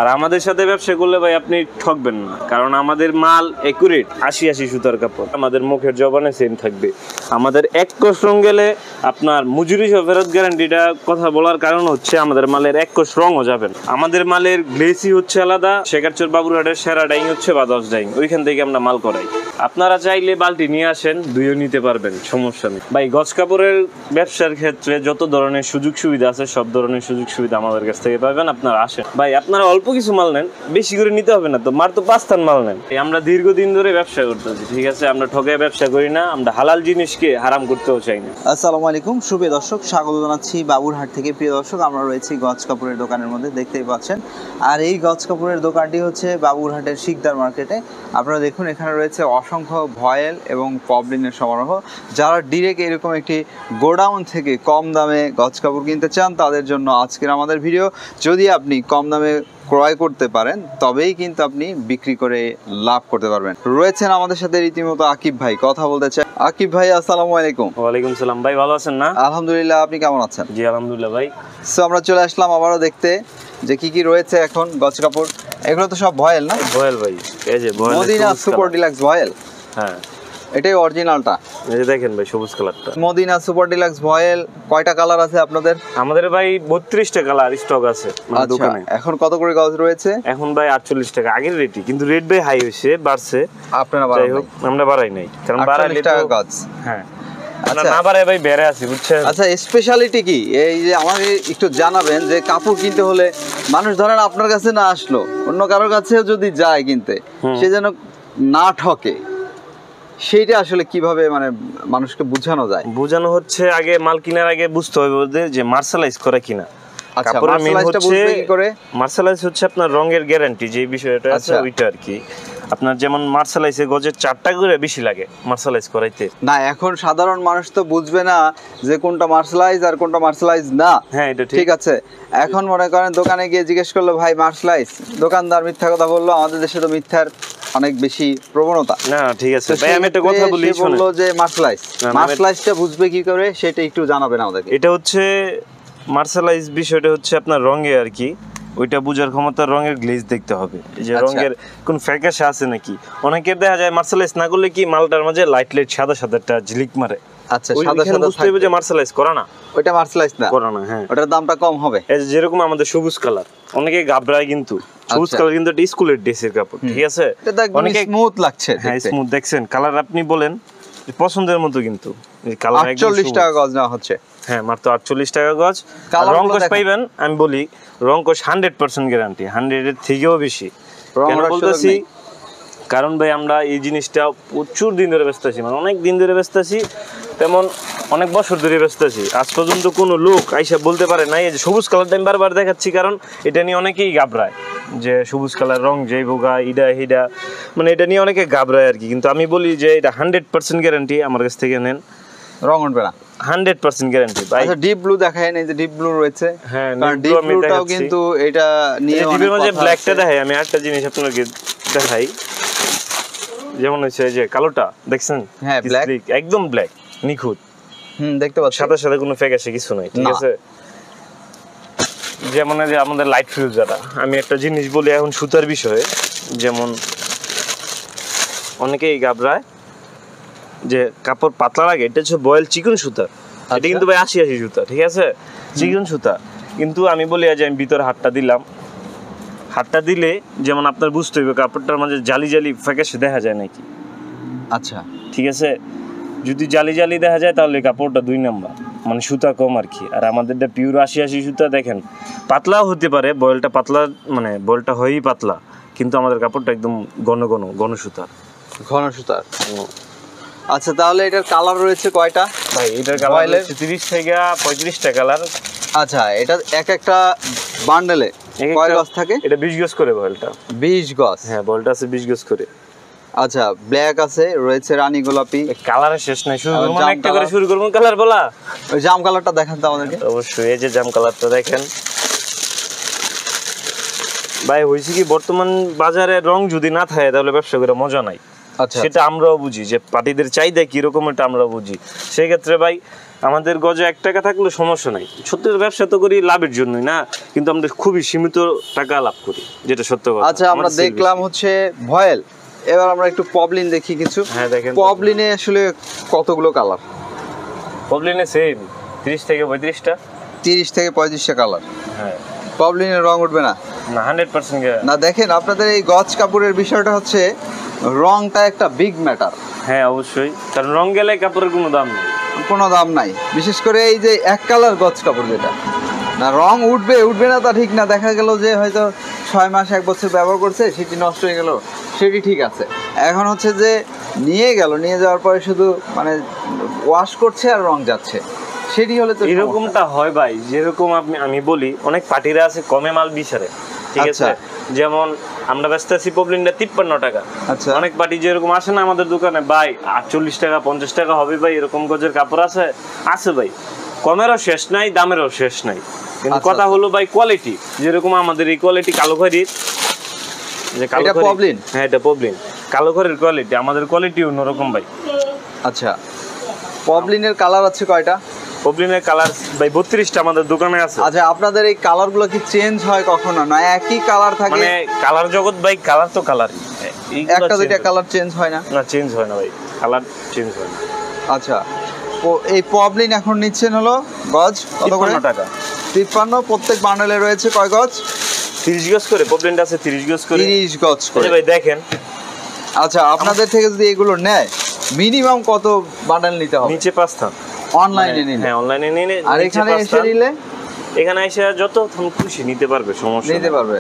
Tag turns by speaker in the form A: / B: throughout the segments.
A: আর আমাদের সাথে ব্যবসা করলে ভাই আপনি ঠকবেন না, কারণ আমাদের মাল একুরেট ৮০ সুতার কাপড়, আমাদের মুখের জবানে সেম থাকবে। আমাদের এক কোষ রং গেলে আপনার মজুরি সহ ফেরত গ্যারান্টিটা কথা বলার কারণ হচ্ছে আমাদের মালের এক কোষ রঙও যাবে না। আমাদের মালের গ্লেসি হচ্ছে আলাদা, শেখারচর বাবুরহাটের সেরা ডাইং হচ্ছে বাদস ডাইং, ওইখান থেকে আমরা মাল করাই। আপনারা চাইলে বালতি নিয়ে আসেন, দুইও নিতে পারবেন, সমস্যা নেই ভাই। গজ কাপড়ের ব্যবসার ক্ষেত্রে যত ধরনের সুযোগ সুবিধা আছে সব ধরনের সুযোগ সুবিধা আমাদের কাছ থেকে পাবেন। আপনারা আসেন ভাই, আপনারা অল্প কিছু মাল নেন, বেশি করে নিতে হবে না তো, মার তো 5 টান মাল নেন। আমরা দীর্ঘদিন ধরে ব্যবসা করতেছি, ঠিক আছে, আমরা ঠকে ব্যবসা করি না, আমরা হালাল জিনিসকে হারাম করতেও চাই না।
B: আসসালামু আলাইকুম সুপ্রিয় দর্শক, স্বাগত জানাচ্ছি বাবুরহাট থেকে। প্রিয় দর্শক, আমরা রয়েছি গজ কাপড়ের দোকানের মধ্যে, দেখতেই পাচ্ছেন। আর এই গজ কাপড়ের দোকানটি হচ্ছে বাবুরহাটের শিকদার মার্কেটে। আপনারা দেখুন, এখানে রয়েছে অসংখ্য ভয়েল এবং পবলিনের সমারোহ। যারা ডিরেক্ট এরকম একটি গোডাউন থেকে কম দামে গজ কাপড় কিনতে চান তাদের জন্য আজকের আমাদের ভিডিও। যদি আপনি কম দামে ক্রয় করতে পারেন তবেই কিন্তু আপনি বিক্রি করে লাভ করতে পারবেন। রয়েছেন আমাদের সাথে রীতিমতো আকিব ভাই, কথা বলতে চাই। আকিব ভাই, আসসালামু আলাইকুম।
A: ওয়ালাইকুম সালাম ভাই, ভালো আছেন না?
B: আলহামদুলিল্লাহ, আপনি কেমন আছেন?
A: জি আলহামদুলিল্লাহ ভাই।
B: সো আমরা চলে আসলাম আবারও দেখতে যে কি কি রয়েছে এখন গজ কাপড়। এগুলো তো সব ভয়েল না?
A: ভয়েল ভাই, এই যে ভয়েল
B: মদিনা সুপার ডিলাক্স ভয়েল।
A: হ্যাঁ,
B: এটাই অরিজিনালটা।
A: এই যে দেখেন ভাই, সবুজ কালারটা
B: মদিনা সুপার ডিলাক্স ভয়েল। কয়টা কালার আছে আপনাদের?
A: আমাদের ভাই 32টা কালার স্টক আছে দোকানে।
B: এখন কত করে গজ রয়েছে?
A: এখন ভাই 48 টাকা, আগের রেটই, কিন্তু রেট ভাই হাই হয়েছে, বাড়ছে।
B: আপনারা
A: যাই হোক, আমরা বাড়াই নাই, কারণ বাড়াইলে
B: টাকা গজ।
A: হ্যাঁ, না বাড়াই ভাই বেড়ে আছি, বুঝছেন।
B: আচ্ছা, স্পেশালিটি কি এই যে আমাকে একটু জানাবেন? যে কাপড় কিনতে হলে মানুষ ধরেন আপনার কাছে না আসলো, অন্য কারোর কাছেও যদি যায় কিনতে, সে যেন না ঠকে, সেইটা আসলে কিভাবে মানে মানুষকে বোঝানো যায়?
A: বোঝানো হচ্ছে, আগে মাল কেনার আগে বুঝতে হবে যে মার্শালাইজ করে কিনা।
B: আচ্ছা, মার্শালাইজটা বুঝবে কি করে?
A: মার্শালাইজ হচ্ছে আপনার রঙের গ্যারান্টি, যে বিষয়টা আছে ওইটা আর কি। আপনার যেমন মার্শালাইজে গজের 4টা করে বেশি লাগে মার্শালাইজ করাইতে।
B: না, এখন সাধারণ মানুষ তো বুঝবে না যে কোনটা মার্শালাইজ আর কোনটা মার্শালাইজ না।
A: হ্যাঁ, এটা
B: ঠিক আছে। এখন মনে করেন দোকানে গিয়ে জিজ্ঞেস করলো ভাই মার্শালাইজ, দোকানদার মিথ্যা কথা বললো। আমাদের দেশে তো মিথ্যার অনেক বেশি প্রবণতা।
A: না ঠিক আছে ভাই, আমি একটা কথা বলি,
B: বললো যে মার্শালাইজ, মার্শালাইজটা বুঝবে কি করে সেটা একটু জানাবেন আমাদেরকে।
A: এটা হচ্ছে মার্শালাইজ বিষয়টা হচ্ছে আপনার রঙে আর কি, ওইটা বুঝার ক্ষমতা, রঙের গ্লেজ দেখতে হবে, যে রঙের কোন ফ্যাকাশে আছে নাকি। অনেকের দেখা যায় মার্শালাইজ না করলে কি মালটার মাঝে লাইট লাইট সাদা সাদা একটা ঝিলিক মারে।
B: আচ্ছা, সাদা সাদা
A: বুঝতে হবে যে মার্শালাইজ করা না,
B: ওইটা মার্শালাইজ না,
A: করা না। হ্যাঁ,
B: ওটার দামটা কম হবে।
A: এই যেরকম আমাদের সবুজ কালার, অনেকে ঘাবড়ায়, কিন্তু সবুজ কালার কিন্তু একটা স্কুলের ড্রেসের কাপড়, ঠিক আছে।
B: অনেকে স্মুথ লাগছে।
A: হ্যাঁ, স্মুথ দেখছেন, কালার আপনি বলেন পছন্দের মতো, কিন্তু এই কালার
B: 48 টাকা গজ নেওয়া হচ্ছে।
A: হ্যাঁ, মাত্র 48 টাকা গজ। রং কোষ পাইবেন, আমি বলি রং কোষ 100% গ্যারান্টি, 100 এর থেকেও বেশি। কেন বলতেছি? কারণ ভাই আমরা এই জিনিসটা প্রচুর দিন ধরে ব্যস্ত আছি, মানে অনেক দিন ধরে ব্যস্ত আছি, তেমন অনেক বছর ধরে ব্যস্ত আছি। আজ পর্যন্ত কোনো লোক আইসা বলতে পারে নাই যে সবুজ কালারটা আমি বারবার দেখাচ্ছি, কারণ এটা নিয়ে অনেকেই ঘাবড়ায় যে সবুজ কালার রং যাইবো গা, ইডা হিডা, মানে এটা নিয়ে অনেকে ঘাবড়ায় আর কি। কিন্তু আমি বলি যে এটা 100% গ্যারান্টি, আমার কাছ থেকে নেন,
B: রং উঠবে না,
A: 100% গ্যারান্টি ভাই।
B: আচ্ছা, ডিপ ব্লু দেখায় না? যে ডিপ ব্লু রয়েছে।
A: হ্যাঁ,
B: ডিপ ব্লুটাও কিন্তু এটা নিয়ে অনেক কথা আছে।
A: ব্ল্যাকটা দেখাই, আমি একটা জিনিস আপনাকে দেখাই, যেমন হচ্ছে এই যে কালোটা দেখছেন।
B: হ্যাঁ, ব্ল্যাক,
A: একদম ব্ল্যাক, নিখুঁত।
B: দেখতে পাচ্ছি,
A: সাদা সাদা কোনো ফ্যাকাশে কিছু নাই, ঠিক আছে। যেমন যে আমাদের লাইট ফিউজ যারা, আমি একটা জিনিস বলি এখন সুতার বিষয়ে, যেমন অনেকেই ঘাবড়ায় যে কাপড় পাতলা লাগে, এটা হচ্ছে বয়েল চিকন সুতা। এটা কিন্তু ভাই 80 সুতা, ঠিক আছে, চিকন সুতা। কিন্তু আমি বলি যে আমি ভিতরে হাতটা দিলাম, হাতটা দিলে যেমন আপনার বুঝতে হবে কাপড়টার মাঝে জালি জালি ফ্যাকাশে দেখা যায় নাকি।
B: আচ্ছা,
A: ঠিক আছে, যদি জালি জালি দেখা যায় তাহলে কাপড়টা 2 নাম্বার, মানে সুতা কম আর কি। আর আমাদেরটা পিওর 80 সুতা, দেখেন পাতলাও হতে পারে, বয়েলটা পাতলা, মানে বয়েলটা হয়ই পাতলা, কিন্তু আমাদের কাপড়টা একদম ঘন ঘন ঘন সুতার,
B: ঘন সুতার। আচ্ছা, তাহলে এটার কালার রয়েছে কয়টা
A: ভাই? এটার কালার হচ্ছে 30 থেকে 35টা কালার।
B: আচ্ছা, এটা এক একটা বান্ডেলে কয় গজ থাকে?
A: এটা 20 গজ করে বয়েলটা।
B: 20 গজ?
A: হ্যাঁ, বয়েলটা আছে 20 গজ করে।
B: আচ্ছা, ব্ল্যাক আছে, রয়েছে রানী গোলাপি,
A: কালারের শেষ নাই। শুরু করব একটা করে, শুরু করব কালার বলা।
B: ওই জাম কালারটা দেখান তো আমাদেরকে।
A: অবশ্যই, এই যে জাম কালারটা দেখেন ভাই। হইছে কি, বর্তমান বাজারে রং যদি না থাকে তাহলে ব্যবসা করে মজা নাই।
B: আচ্ছা,
A: সেটা আমরাও বুঝি যে পার্টিদের চাহিদা কি রকম, এটা আমরাও বুঝি। সেই ক্ষেত্রে ভাই আমাদের গজে 1 টাকা থাকলে সমস্যা নাই। সত্যি ব্যবসা তো করি লাভের জন্যই না, কিন্তু আমরা খুবই সীমিত টাকা লাভ করি, যেটা সত্য কথা।
B: আচ্ছা, আমরা দেখলাম হচ্ছে ভয়েল, এবার আমরা একটু পবলিন দেখি কিছু।
A: হ্যাঁ দেখেন,
B: পবলিনে আসলে কতগুলো কালার?
A: পবলিনে সেম 30 থেকে 35টা।
B: 30 থেকে 35টা কালার।
A: হ্যাঁ,
B: পবলিনের রং উঠবে না?
A: না 100%
B: না। দেখেন আপনাদের এই গজ কাপড়ের বিষয়টা হচ্ছে রংটা একটা বিগ ম্যাটার।
A: হ্যাঁ অবশ্যই, কারণ রং গেলে কাপড়ের কোনো দাম নেই,
B: কোনো দাম নাই। বিশেষ করে এই যে এক কালার গজ কাপড়, যেটা না রং উঠবে উঠবে না তা ঠিক না, দেখা গেল যে হয়তো 6 মাস 1 বছর ব্যবহার করছে, সেটি নষ্ট হয়ে গেল, সেটি ঠিক আছে। এখন হচ্ছে যে নিয়ে যাওয়ার পরে শুধু মানে ওয়াশ করছে আর রং যাচ্ছে, সেটি হলে তো
A: এরকমটা হয় ভাই। যেরকম আমি বলি, অনেক পার্টিরা আছে কমে মাল বিচারে, ঠিক আছে? যেমন আমরা ব্যস্ত আছি পবলিনটা 53 টাকা।
B: আচ্ছা,
A: অনেক পার্টি যেরকম আসে না আমাদের দোকানে, ভাই 48 টাকা 50 টাকা হবে ভাই, এরকম গজের কাপড় আছে ভাই। কমেরও শেষ নাই, দামেরও শেষ নাই, কিন্তু কথা হলো ভাই কোয়ালিটি। যেরকম আমাদের এই কোয়ালিটি কালো খয়েরির, যে কালো
B: পবলিন,
A: হ্যাঁ এটা পবলিন কালো খয়েরির কোয়ালিটি, আমাদের কোয়ালিটি অন্যরকম ভাই।
B: আচ্ছা, পবলিনের কালার আছে কয়টা?
A: পবলিনের কালার ভাই 32টা আমাদের দোকানে আছে।
B: আচ্ছা, আপনাদের এই কালারগুলো কি চেঞ্জ হয় কখনো? না একই কালার থাকে?
A: মানে কালার জগৎ ভাই, কালার তো কালার,
B: একটা দুইটা কালার চেঞ্জ হয় না?
A: না চেঞ্জ হয় না ভাই, কালার চেঞ্জ হয় না।
B: আচ্ছা, এই পবলিন এখন নিচ্ছেন হলো গজ কত করে?
A: 53 টাকা।
B: 53। প্রত্যেক বান্ডেলে রয়েছে কয় গজ?
A: 30 গজ করে পবলিনটা আছে, 30 গজ করে।
B: 30 গজ করে
A: ভাই দেখেন।
B: আচ্ছা, আপনাদের থেকে যদি এগুলো নেয় মিনিমাম কত বান্ডেল নিতে হবে?
A: নিচে 5 থান।
B: অনলাইনে নিলে?
A: হ্যাঁ অনলাইনে নিলে।
B: আর এখানে এসে নিলে?
A: এখানে এসে যত খুশি নিতে পারবে, সমস্যা
B: নিতে পারবে।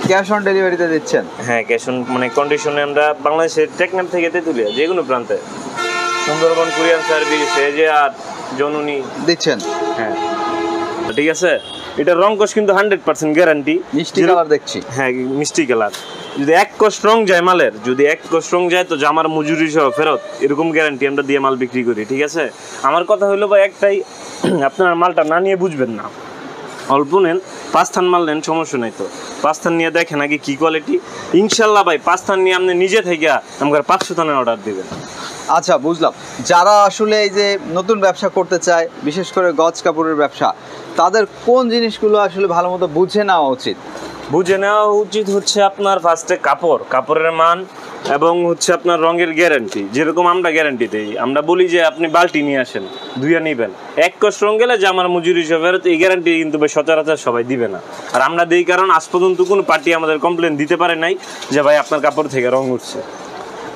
B: ক্যাশ অন ডেলিভারিতে দিচ্ছেন?
A: হ্যাঁ ক্যাশ অন, মানে কন্ডিশনে আমরা বাংলাদেশের টেকনাফ থেকে তেতুলিয়া যে কোনো প্রান্তে, সুন্দরবন কুরিয়ার সার্ভিস, এজেআর, জনুনি
B: দিচ্ছেন।
A: হ্যাঁ ঠিক আছে। এটা রং কস কিন্তু 100% গ্যারান্টি।
B: মিষ্টি কালার দেখছি।
A: হ্যাঁ মিষ্টি কালার। যদি 1 কস রং যায় মালের, যদি 1 কস রং যায় তো জামার মজুরি সহ ফেরত, এরকম গ্যারান্টি আমরা দিয়ে মাল বিক্রি করি, ঠিক আছে? আমার কথা হলো ভাই একটাই, আপনার মালটা না নিয়ে বুঝবেন না, অল্প নেন, 5 থান মাল নেন, সমস্যা নাই তো। 5 থান নিয়ে দেখেন আগে কি কোয়ালিটি। ইনশাল্লাহ ভাই 5 থান নিয়ে আপনি নিজে থেকে আমাকে 500 থানের অর্ডার দিবেন।
B: আচ্ছা, বুঝলাম। যারা আসলে এই যে নতুন ব্যবসা করতে চায়, বিশেষ করে গজ কাপড়ের ব্যবসা, তাদের কোন জিনিসগুলো আসলে ভালো মতো বুঝে নেওয়া উচিত?
A: বুঝে নেওয়া উচিত হচ্ছে আপনার ফার্স্টে কাপড়ের মান, এবং হচ্ছে আপনার রঙের গ্যারান্টি। যেরকম আমরা গ্যারান্টি দিই, আমরা বলি যে আপনি বালতি নিয়ে আসেন, ধুইয়া নিবেন, 1 কস রং গেলে যে আমার মজুরি হিসেবে ফেরত, এই গ্যারান্টি কিন্তু সচরাচর সবাই দিবে না। আর আমরা দিই কারণ আজ পর্যন্ত কোনো পার্টি আমাদের কমপ্লেন দিতে পারে নাই যে ভাই আপনার কাপড় থেকে রং উঠছে।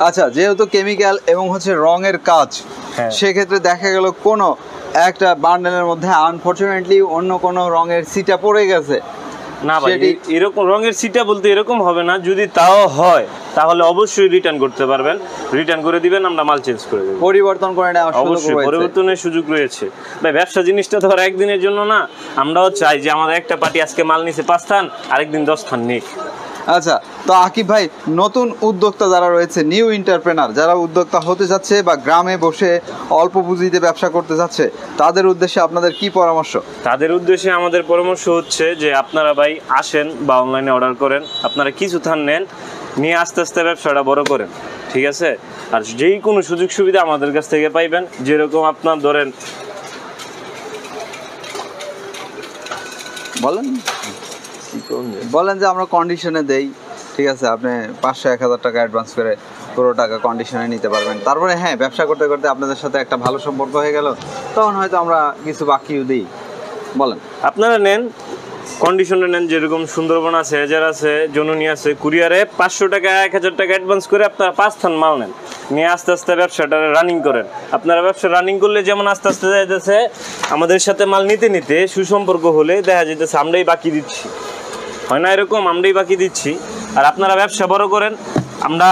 B: আচ্ছা, যেহেতু কেমিক্যাল এবং হচ্ছে রঙের কাজ, সেক্ষেত্রে দেখা গেল কোনো একটা বান্ডেলের মধ্যে আনফরচুনেটলি অন্য কোনো রঙের সিটা পড়ে গেছে,
A: না ভাই এরকম রঙের সিটা বলতে এরকম হবে না। যদি তাও হয় তাহলে অবশ্যই রিটার্ন করতে পারবেন, রিটার্ন করে দিবেন, আমরা মাল চেঞ্জ করে দেব,
B: পরিবর্তন করে নেওয়ার সুযোগ রয়েছে।
A: অবশ্যই পরিবর্তনের সুযোগ রয়েছে ভাই। ব্যবসা জিনিসটা তো আর একদিনের জন্য না। আমরাও চাই যে আমাদের একটা পার্টি আজকে মাল নিছে 5 থান, আরেকদিন 10 থান নিক।
B: আচ্ছা, তো আকিব ভাই, নতুন উদ্যোক্তা যারা রয়েছে, নিউ এন্টারপ্রেনার যারা উদ্যোক্তা হতে যাচ্ছে বা গ্রামে বসে অল্প পুঁজিতে ব্যবসা করতে যাচ্ছে, তাদের উদ্দেশ্যে আপনাদের কি পরামর্শ?
A: তাদের উদ্দেশ্যে আমাদের পরামর্শ হচ্ছে যে আপনারা ভাই আসেন বা অনলাইনে অর্ডার করেন, আপনারা কিছু থান নেন, নিয়ে আস্তে আস্তে ব্যবসাটা বড় করেন, ঠিক আছে? আর যেই কোনো সুযোগ সুবিধা আমাদের কাছ থেকে পাইবেন। যেরকম আপনার ধরেন,
B: বলেন যে আমরা কন্ডিশনে দেই, ঠিক আছে, আপনি 500-1000 টাকা অ্যাডভান্স করে পুরো টাকা কন্ডিশনে নিতে পারবেন। তারপরে হ্যাঁ, ব্যবসা করতে করতে আপনাদের সাথে একটা ভালো সম্পর্ক হয়ে গেল, তখন হয়তো আমরা কিছু বাকিও দিই। বলেন,
A: আপনারা নেন, কন্ডিশনে নেন। যেরকম সুন্দরবন আছে, এজার আছে, জনুনি আছে, কুরিয়ারে 500 টাকা 1000 টাকা অ্যাডভান্স করে আপনারা 5 থান মাল নেন, নিয়ে আস্তে আস্তে ব্যবসাটা রানিং করেন। আপনারা ব্যবসা রানিং করলে যেমন আস্তে আস্তে যাইতেছে, আমাদের সাথে মাল নিতে নিতে সুসম্পর্ক হলে দেখা যেতেছে আমরাই বাকি দিচ্ছি, হয় না এরকম? আমরাই বাকি দিচ্ছি। আর আপনারা ব্যবসা বড় করেন, আমরা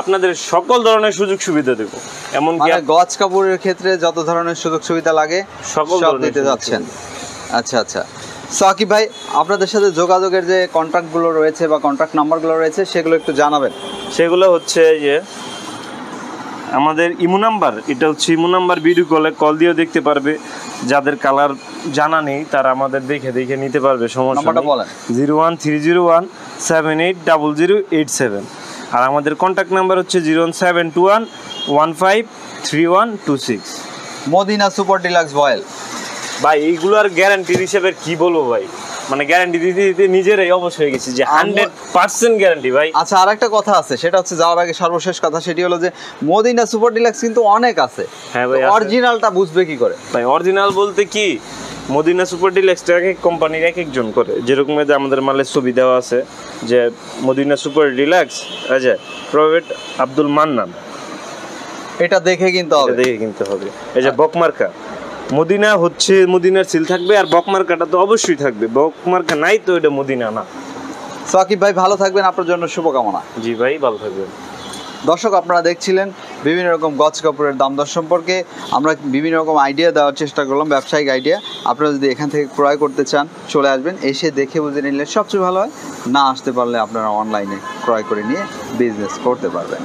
A: আপনাদের সকল ধরনের সুযোগ সুবিধা দেব। এমনকি
B: গজ কাপড়ের ক্ষেত্রে যত ধরনের সুযোগ সুবিধা লাগে সকল দিতে যাচ্ছেন। আচ্ছা আচ্ছা, সাকিব ভাই, আপনাদের সাথে যোগাযোগের যে কন্ট্যাক্টগুলো রয়েছে বা কন্ট্যাক্ট নাম্বারগুলো রয়েছে, সেগুলো একটু জানাবেন।
A: সেগুলো হচ্ছে যে আমাদের ইমো নাম্বার, এটা হচ্ছে ইমো নাম্বার, ভিডিও কল দিয়েও দেখতে পারবে। যাদের কালার জানা নেই তারা আমাদের দেখে দেখে নিতে পারবে, সমস্যা নেই। 01301780087। আর আমাদের কন্ট্যাক্ট নাম্বার হচ্ছে 01721153126।
B: মদিনা সুপার ডিলাক্স ভয়েল।
A: ভাই এইগুলোর গ্যারান্টি হিসেবে কি বলবো ভাই, মানে গ্যারান্টি দিতে দিতে নিজেরাই অবশ্য হয়ে গেছি যে 100% গ্যারান্টি ভাই।
B: আচ্ছা, আর একটা কথা আছে, সেটা হচ্ছে যাওয়ার আগে সর্বশেষ কথা, সেটি হলো যে মদিনা সুপার ডিলাক্স কিন্তু অনেক আছে।
A: হ্যাঁ ভাই,
B: অরিজিনালটা বুঝবে কি করে?
A: ভাই অরিজিনাল বলতে কি, মদিনা সুপার ডিলাক্সটা এক এক কোম্পানির এক একজন করে, যেরকম আমাদের মালের ছবি দেওয়া আছে যে Madina super deluxe private Abdul Mannan,
B: এটা দেখে কিনতে হবে,
A: এটা দেখে কিনতে হবে। এই যে বকমার্কা মদিনা হচ্ছে, মদিনার সিল থাকবে, আর বকমার্কাটা তো অবশ্যই থাকবে, বকমার্কা নাই তো এটা মদিনা না।
B: সাকিব ভাই ভালো থাকবেন, আপনার জন্য শুভকামনা।
A: জি ভাই, ভালো থাকবেন।
B: দর্শক, আপনারা দেখছিলেন বিভিন্ন রকম গজ কাপড়ের দাম দর সম্পর্কে আমরা বিভিন্ন রকম আইডিয়া দেওয়ার চেষ্টা করলাম, ব্যবসায়িক আইডিয়া। আপনারা যদি এখান থেকে ক্রয় করতে চান চলে আসবেন, এসে দেখে বুঝে নিলে সবচেয়ে ভালো হয়। না আসতে পারলে আপনারা অনলাইনে ক্রয় করে নিয়ে বিজনেস করতে পারবেন।